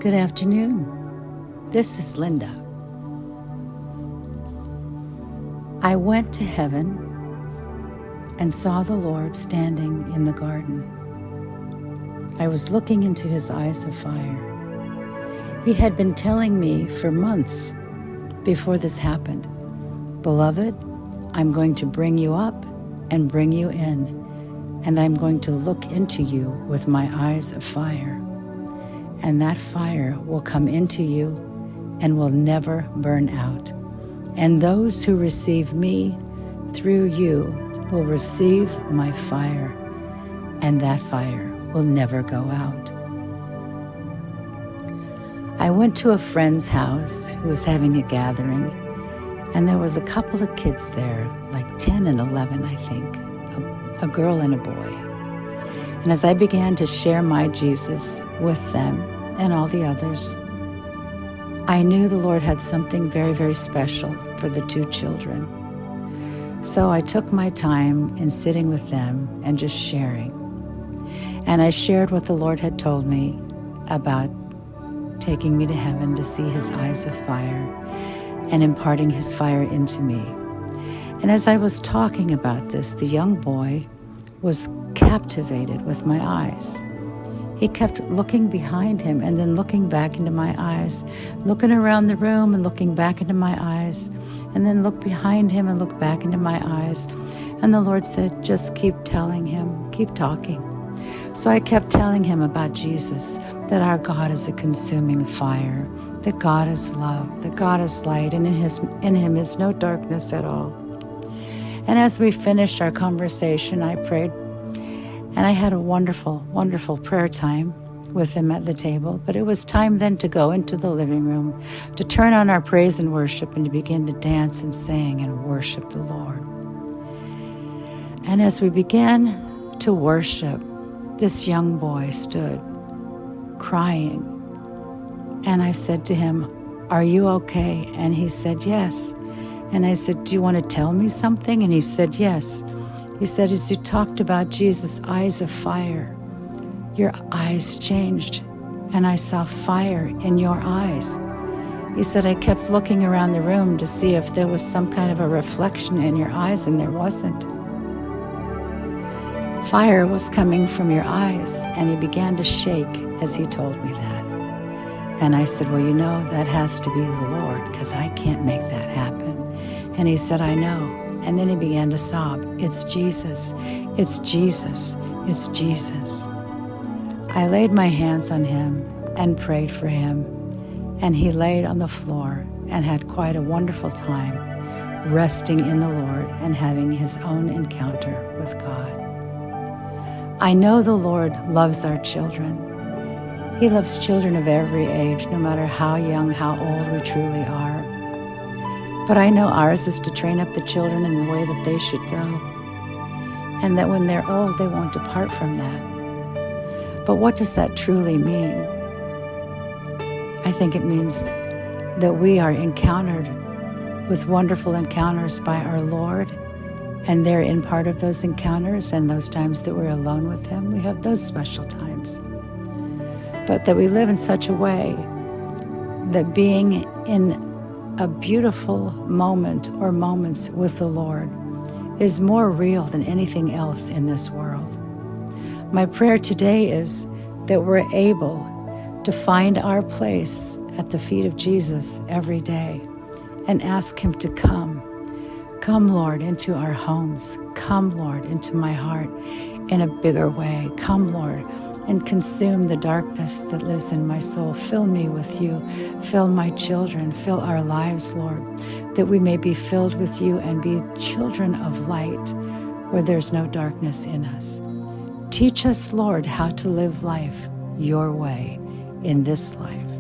Good afternoon. This is Linda. I went to heaven and saw the Lord standing in the garden. I was looking into his eyes of fire. He had been telling me for months before this happened, "Beloved, I'm going to bring you up and bring you in, and I'm going to look into you with my eyes of fire. And that fire will come into you and will never burn out. And those who receive me through you will receive my fire, and that fire will never go out." I went to a friend's house who was having a gathering, and there was a couple of kids there, like 10 and 11, I think, a girl and a boy. And as I began to share my Jesus with them and all the others, I knew the Lord had something very, very special for the two children. So I took my time in sitting with them and just sharing. And I shared what the Lord had told me about taking me to heaven to see his eyes of fire and imparting his fire into me. And as I was talking about this, the young boy was captivated with my eyes. He kept looking behind him and then looking back into my eyes, looking around the room and looking back into my eyes, and then look behind him and look back into my eyes. And the Lord said, "Just keep telling him, keep talking." So I kept telling him about Jesus, that our God is a consuming fire, that God is love, that God is light, and in him is no darkness at all. And as we finished our conversation, I prayed, and I had a wonderful, wonderful prayer time with him at the table. But it was time then to go into the living room, to turn on our praise and worship, and to begin to dance and sing and worship the Lord. And as we began to worship, this young boy stood crying. And I said to him, "Are you okay?" And he said, "Yes." And I said, "Do you want to tell me something?" And he said, "Yes." He said, "As you talked about Jesus' eyes of fire, your eyes changed, and I saw fire in your eyes." He said, "I kept looking around the room to see if there was some kind of a reflection in your eyes, and there wasn't. Fire was coming from your eyes." And he began to shake as he told me that. And I said, "Well, you know, that has to be the Lord, because I can't make that happen." And he said, "I know." And then he began to sob, "It's Jesus, it's Jesus, it's Jesus." I laid my hands on him and prayed for him, and he laid on the floor and had quite a wonderful time resting in the Lord and having his own encounter with God. I know the Lord loves our children. He loves children of every age, no matter how young, how old we truly are. But I know ours is to train up the children in the way that they should go, and that when they're old, they won't depart from that. But what does that truly mean? I think it means that we are encountered with wonderful encounters by our Lord, and they're in part of those encounters, and those times that we're alone with him, we have those special times. But that we live in such a way that being in a beautiful moment or moments with the Lord is more real than anything else in this world. My prayer today is that we're able to find our place at the feet of Jesus every day and ask him to come. Come, Lord, into our homes. Come, Lord, into my heart in a bigger way. Come, Lord, and consume the darkness that lives in my soul. Fill me with you. Fill my children. Fill our lives, Lord, that we may be filled with you and be children of light where there's no darkness in us. Teach us, Lord, how to live life your way in this life.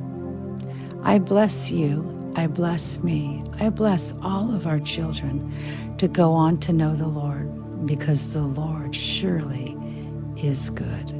I bless you. I bless me. I bless all of our children to go on to know the Lord, because the Lord surely is good.